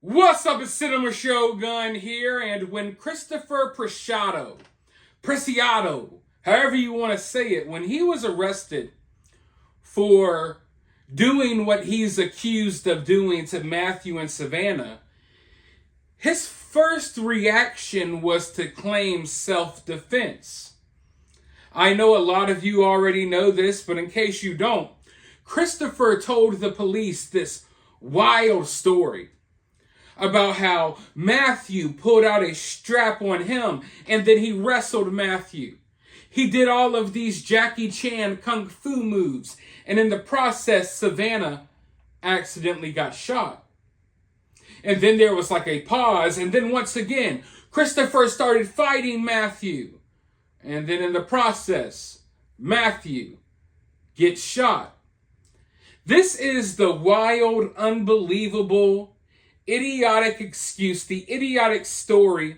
What's up, it's cinemashogun here, and when Christopher Preciado, however you want to say it, when he was arrested for doing what he's accused of doing to Matthew and Savanah, his first reaction was to claim self-defense. I know a lot of you already know this, but in case you don't, Christopher told the police this wild story about how Matthew pulled out a strap on him and then he wrestled Matthew. He did all of these Jackie Chan kung fu moves, and in the process, Savanah accidentally got shot. And then there was like a pause, and then once again, Christopher started fighting Matthew. And then in the process, Matthew gets shot. This is the wild, unbelievable, idiotic excuse, the idiotic story,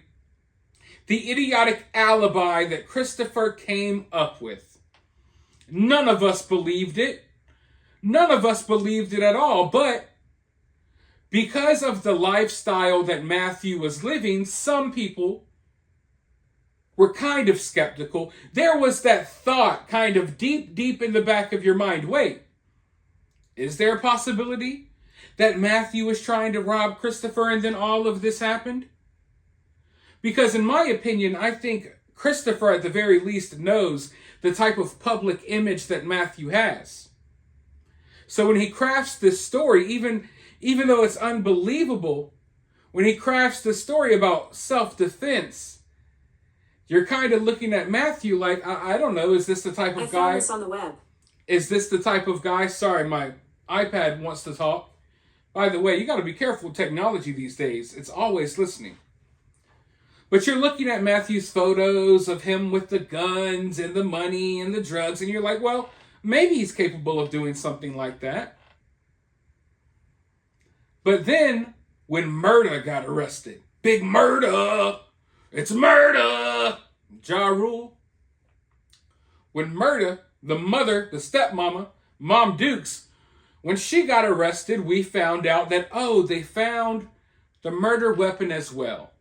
the idiotic alibi that Christopher came up with. None of us believed it. None of us believed it at all. But because of the lifestyle that Matthew was living, some people were kind of skeptical. There was that thought kind of deep in the back of your mind. Wait, is there a possibility that Matthew was trying to rob Christopher and then all of this happened? Because in my opinion, I think Christopher at the very least knows the type of public image that Matthew has. So when he crafts this story, even though it's unbelievable, when he crafts the story about self-defense, you're kind of looking at Matthew like, I don't know, is this the type of guy? I found this on the web. Is this the type of guy? Sorry, my iPad wants to talk. By the way, you got to be careful with technology these days. It's always listening. But you're looking at Matthew's photos of him with the guns and the money and the drugs, and you're like, well, maybe he's capable of doing something like that. But then, when Murder got arrested, big murder, it's murder, Ja Rule. When Murder, the mother, the stepmama, Mom Dukes, when she got arrested, we found out that, they found the murder weapon as well.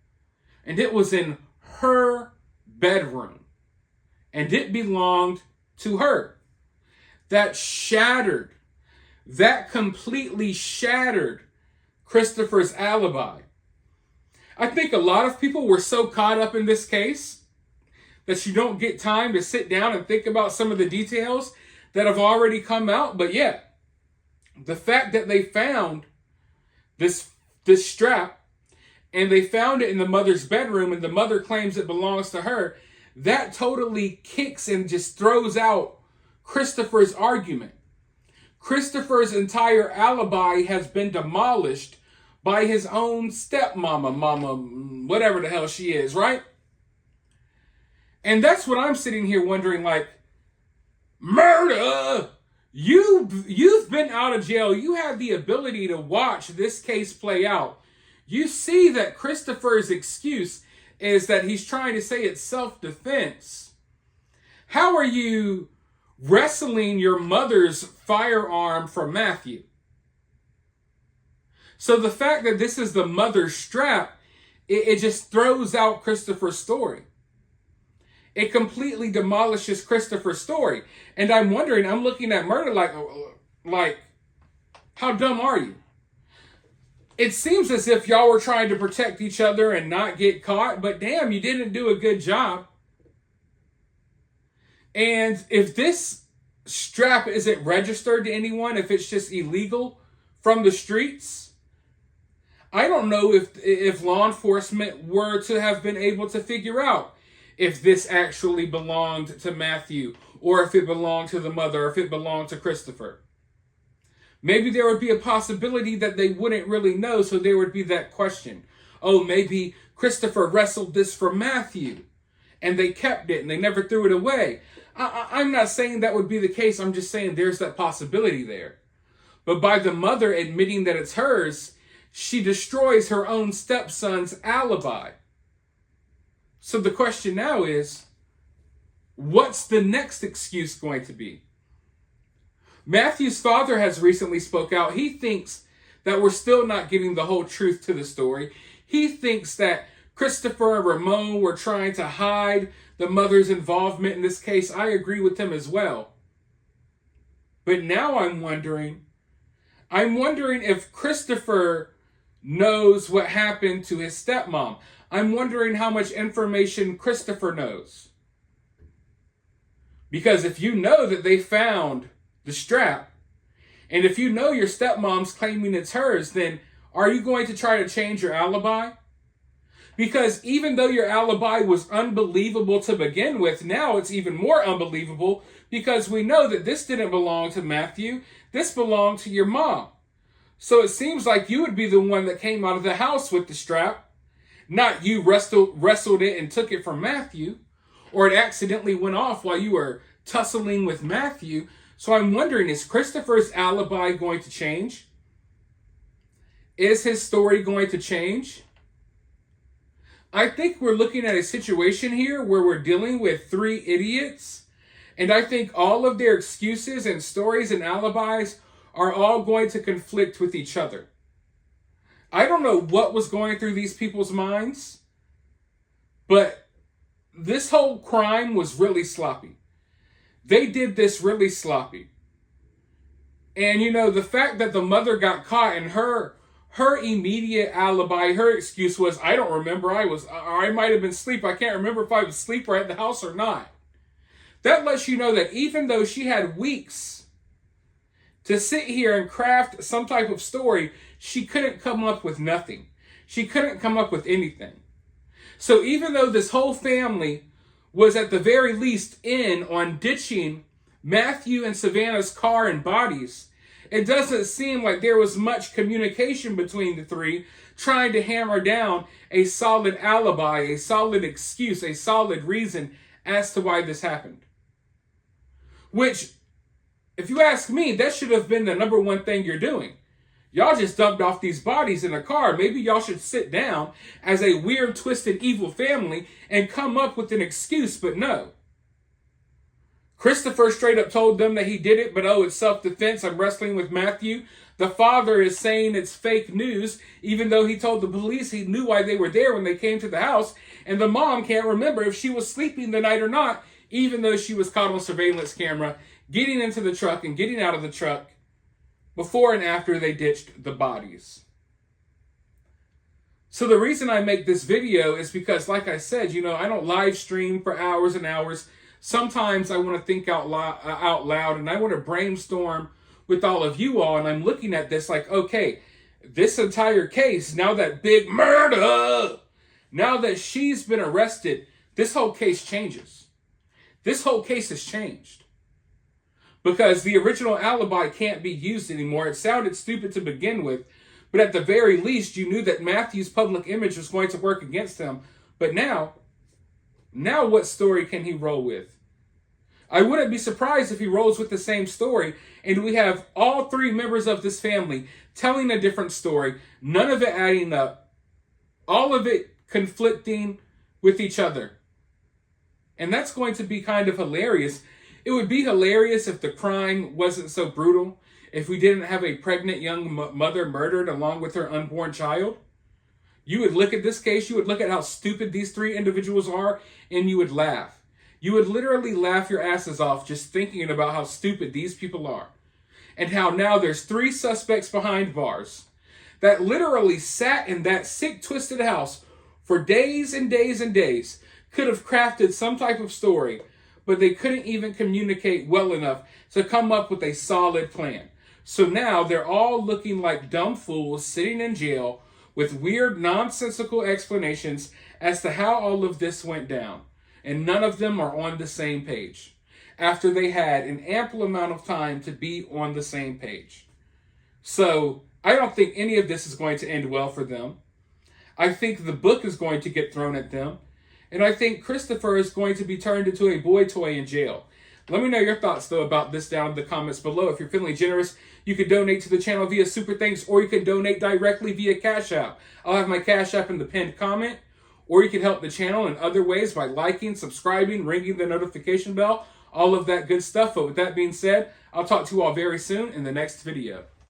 And it was in her bedroom. And it belonged to her. That completely shattered Christopher's alibi. I think a lot of people were so caught up in this case that you don't get time to sit down and think about some of the details that have already come out. But yeah, the fact that they found this strap and they found it in the mother's bedroom and the mother claims it belongs to her, that totally kicks and just throws out Christopher's argument. Christopher's entire alibi has been demolished by his own stepmama, whatever the hell she is, right? And that's what I'm sitting here wondering, like, Murder! You've been out of jail. You have the ability to watch this case play out. You see that Christopher's excuse is that he's trying to say it's self-defense. How are you wrestling your mother's firearm from Matthew? So the fact that this is the mother's strap, it just throws out Christopher's story. It completely demolishes Christopher's story. And I'm wondering, I'm looking at Murder like, how dumb are you? It seems as if y'all were trying to protect each other and not get caught, but damn, you didn't do a good job. And if this strap isn't registered to anyone, if it's just illegal from the streets, I don't know if law enforcement were to have been able to figure out if this actually belonged to Matthew, or if it belonged to the mother, or if it belonged to Christopher. Maybe there would be a possibility that they wouldn't really know, so there would be that question. Oh, maybe Christopher wrestled this for Matthew, and they kept it, and they never threw it away. I'm not saying that would be the case. I'm just saying there's that possibility there. But by the mother admitting that it's hers, she destroys her own stepson's alibi. So the question now is, what's the next excuse going to be? Matthew's father has recently spoke out. He thinks that we're still not getting the whole truth to the story. He thinks that Christopher and Ramon were trying to hide the mother's involvement in this case. I agree with him as well. But now I'm wondering if Christopher knows what happened to his stepmom. I'm wondering how much information Christopher knows. Because if you know that they found the strap, and if you know your stepmom's claiming it's hers, then are you going to try to change your alibi? Because even though your alibi was unbelievable to begin with, now it's even more unbelievable because we know that this didn't belong to Matthew. This belonged to your mom. So it seems like you would be the one that came out of the house with the strap. Not you wrestled it and took it from Matthew. Or it accidentally went off while you were tussling with Matthew. So I'm wondering, is Christopher's alibi going to change? Is his story going to change? I think we're looking at a situation here where we're dealing with three idiots. And I think all of their excuses and stories and alibis are all going to conflict with each other. I don't know what was going through these people's minds, but this whole crime was really sloppy. They did this really sloppy. And the fact that the mother got caught and her immediate alibi, her excuse was, I don't remember, I might have been asleep. I can't remember if I was asleep or at the house or not. That lets you know that even though she had weeks to sit here and craft some type of story, she couldn't come up with nothing. She couldn't come up with anything. So even though this whole family was at the very least in on ditching Matthew and Savanah's car and bodies, it doesn't seem like there was much communication between the three trying to hammer down a solid alibi, a solid excuse, a solid reason as to why this happened. Which, if you ask me, that should have been the number one thing you're doing. Y'all just dumped off these bodies in a car. Maybe y'all should sit down as a weird, twisted, evil family and come up with an excuse, but no. Christopher straight up told them that he did it, but it's self-defense. I'm wrestling with Matthew. The father is saying it's fake news, even though he told the police he knew why they were there when they came to the house. And the mom can't remember if she was sleeping the night or not, even though she was caught on surveillance camera, getting into the truck and getting out of the truck before and after they ditched the bodies. So the reason I make this video is because, like I said, I don't live stream for hours and hours. Sometimes I want to think out loud and I want to brainstorm with all of you all. And I'm looking at this like, okay, this entire case, now that big murder, now that she's been arrested, this whole case changes. This whole case has changed. Because the original alibi can't be used anymore. It sounded stupid to begin with, but at the very least, you knew that Matthew's public image was going to work against him. But now what story can he roll with? I wouldn't be surprised if he rolls with the same story, and we have all three members of this family telling a different story, none of it adding up, all of it conflicting with each other. And that's going to be kind of hilarious. It would be hilarious if the crime wasn't so brutal, if we didn't have a pregnant young mother murdered along with her unborn child. You would look at this case, you would look at how stupid these three individuals are, and you would laugh. You would literally laugh your asses off just thinking about how stupid these people are. And how now there's three suspects behind bars that literally sat in that sick, twisted house for days and days and days, could have crafted some type of story, but they couldn't even communicate well enough to come up with a solid plan. So now they're all looking like dumb fools sitting in jail with weird, nonsensical explanations as to how all of this went down. And none of them are on the same page, after they had an ample amount of time to be on the same page. So I don't think any of this is going to end well for them. I think the book is going to get thrown at them. And I think Christopher is going to be turned into a boy toy in jail. Let me know your thoughts, though, about this down in the comments below. If you're feeling generous, you can donate to the channel via Super Thanks, or you can donate directly via Cash App. I'll have my Cash App in the pinned comment. Or you can help the channel in other ways by liking, subscribing, ringing the notification bell, all of that good stuff. But with that being said, I'll talk to you all very soon in the next video.